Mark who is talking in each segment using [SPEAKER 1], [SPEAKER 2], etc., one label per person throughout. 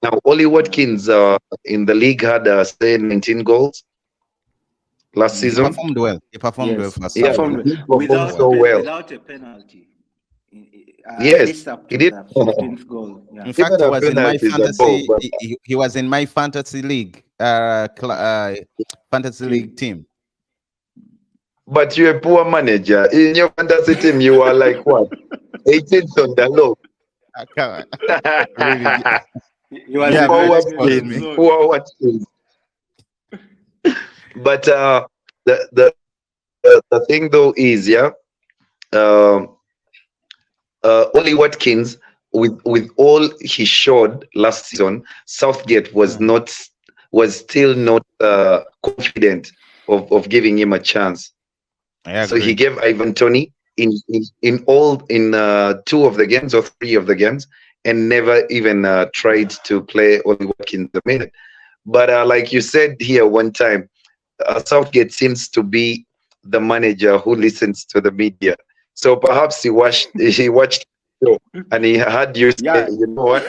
[SPEAKER 1] Now, Oli
[SPEAKER 2] Yeah.
[SPEAKER 1] Watkins in the league had say 19 goals last
[SPEAKER 3] He
[SPEAKER 2] Mm-hmm.
[SPEAKER 1] season.
[SPEAKER 3] performed well. He performed well
[SPEAKER 2] Yes,
[SPEAKER 3] for
[SPEAKER 1] Yeah,
[SPEAKER 2] performed
[SPEAKER 3] Southgate.
[SPEAKER 2] well.
[SPEAKER 1] he performed so well.
[SPEAKER 2] Without a penalty, at
[SPEAKER 1] Yes,
[SPEAKER 2] least up
[SPEAKER 1] he
[SPEAKER 2] to
[SPEAKER 1] did.
[SPEAKER 2] the 15th goal. Yeah.
[SPEAKER 3] In
[SPEAKER 1] Even
[SPEAKER 3] fact, he
[SPEAKER 1] a
[SPEAKER 3] was in my
[SPEAKER 1] penalty is a goal,
[SPEAKER 3] fantasy.
[SPEAKER 1] but
[SPEAKER 3] He was in my fantasy league, fantasy league
[SPEAKER 2] Team.
[SPEAKER 3] team.
[SPEAKER 1] you're a poor manager. In your fantasy team, you are like what? 18th on the low.
[SPEAKER 3] Come on. Really,
[SPEAKER 2] He was in
[SPEAKER 3] yeah,
[SPEAKER 1] Poor
[SPEAKER 3] really
[SPEAKER 2] the
[SPEAKER 3] spoils
[SPEAKER 2] relegation
[SPEAKER 1] Watkins,
[SPEAKER 3] me.
[SPEAKER 2] zone.
[SPEAKER 1] poor Watkins. But the the thing though is, yeah, um, Oli Watkins, with all he showed last season, Southgate
[SPEAKER 2] Mm.
[SPEAKER 1] was still not confident of giving him a chance.
[SPEAKER 3] I
[SPEAKER 1] So he
[SPEAKER 3] agree.
[SPEAKER 1] gave Ivan Tony in two of the games or three of the games, and never even tried to play Oli Watkins a minute. But like you said here one time, Southgate seems to be the manager who listens to the media. So perhaps he watched the show and he heard you say,
[SPEAKER 2] Yeah.
[SPEAKER 1] you know what,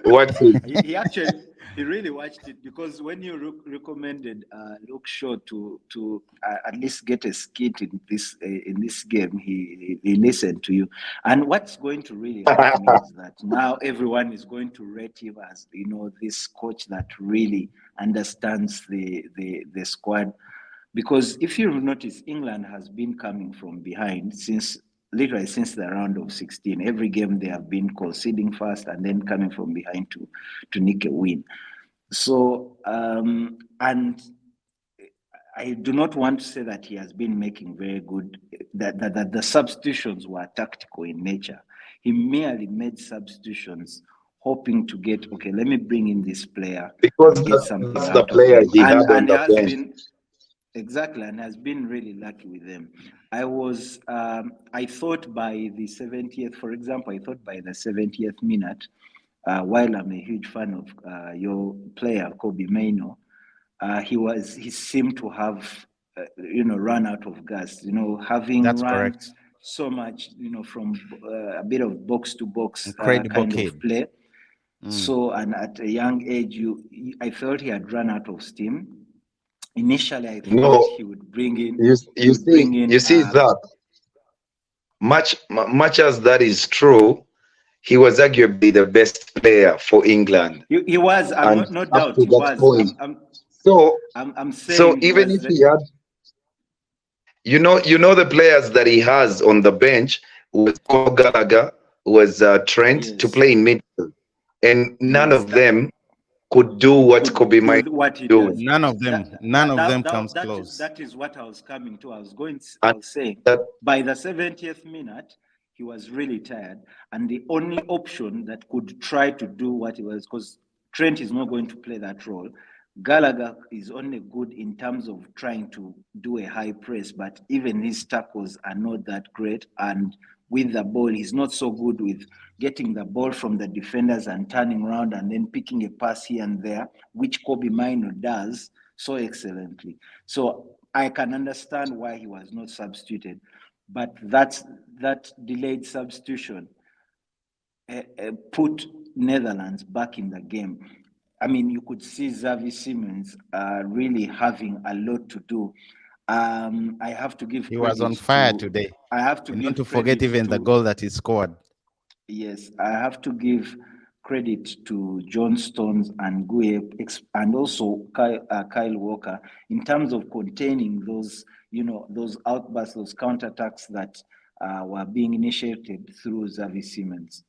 [SPEAKER 1] Watkins.
[SPEAKER 2] He actually he really watched it because when you recommended Luke Shaw to at least get a skit in this game, he listened to you. And what's going to really hurt me is that now everyone is going to rate him as this coach that really understands the squad. Because if you notice, England has been coming from behind literally since the round of 16. Every game they have been conceding first and then coming from behind to nick a win. So, and I do not want to say that he has been making very good, that the substitutions were tactical in nature. He merely made substitutions hoping to get, okay, let me bring in this player
[SPEAKER 1] Because
[SPEAKER 2] and get something
[SPEAKER 1] that's the
[SPEAKER 2] out of
[SPEAKER 1] player
[SPEAKER 2] him.
[SPEAKER 1] he had on
[SPEAKER 2] And
[SPEAKER 1] the
[SPEAKER 2] has
[SPEAKER 1] bench.
[SPEAKER 2] been, exactly, and has been really lucky with them. I thought by the 70th, for example, I thought by the 70th minute, while I'm a huge fan of your player, Kobe Maino, he seemed to have, run out of gas, having
[SPEAKER 3] That's
[SPEAKER 2] run
[SPEAKER 3] correct.
[SPEAKER 2] so much, from a bit of box to box
[SPEAKER 3] Incredible
[SPEAKER 2] kind of
[SPEAKER 3] kid.
[SPEAKER 2] play.
[SPEAKER 3] Mm.
[SPEAKER 2] So, and at a young age, I felt he had run out of steam. Initially, I thought
[SPEAKER 1] No,
[SPEAKER 2] he would bring in,
[SPEAKER 1] you
[SPEAKER 2] he
[SPEAKER 1] you
[SPEAKER 2] would bring
[SPEAKER 1] see
[SPEAKER 2] in,
[SPEAKER 1] you see that much as that is true, he was arguably the best player for England,
[SPEAKER 2] he was,
[SPEAKER 1] and
[SPEAKER 2] no
[SPEAKER 1] up
[SPEAKER 2] doubt,
[SPEAKER 1] to
[SPEAKER 2] he
[SPEAKER 1] that
[SPEAKER 2] was.
[SPEAKER 1] point. So
[SPEAKER 2] I'm
[SPEAKER 1] so
[SPEAKER 2] saying he
[SPEAKER 1] even
[SPEAKER 2] was
[SPEAKER 1] if he had, the players that he has on the bench was Conor Gallagher, was Trent to
[SPEAKER 2] yes,
[SPEAKER 1] play in midfield, and none
[SPEAKER 2] yes,
[SPEAKER 1] of
[SPEAKER 2] that
[SPEAKER 1] them could do what Kobe
[SPEAKER 2] could do
[SPEAKER 1] Mino
[SPEAKER 2] what he
[SPEAKER 1] was doing.
[SPEAKER 2] does.
[SPEAKER 3] None of them comes close.
[SPEAKER 2] That is what I was coming to. I
[SPEAKER 1] And
[SPEAKER 2] was saying
[SPEAKER 1] that
[SPEAKER 2] by the 70th minute, he was really tired. And the only option that could try to do what he was, because Trent is not going to play that role. Gallagher is only good in terms of trying to do a high press, but even his tackles are not that great. And with the ball, he's not so good with getting the ball from the defenders and turning around and then picking a pass here and there, which Kobe Mino does so excellently. So I can understand why he was not substituted, but that delayed substitution put Netherlands back in the game. I mean, you could see Xavi Simons really having a lot to do. I have to give
[SPEAKER 3] He was on
[SPEAKER 2] credit
[SPEAKER 3] fire
[SPEAKER 2] to.
[SPEAKER 3] today.
[SPEAKER 2] I have to
[SPEAKER 3] And not
[SPEAKER 2] give
[SPEAKER 3] to forget
[SPEAKER 2] credit
[SPEAKER 3] even the
[SPEAKER 2] to.
[SPEAKER 3] goal that he scored.
[SPEAKER 2] Yes, I have to give credit to John Stones and Guye and also Kyle Walker in terms of containing those outbursts, those counterattacks that were being initiated through Xavi Simons.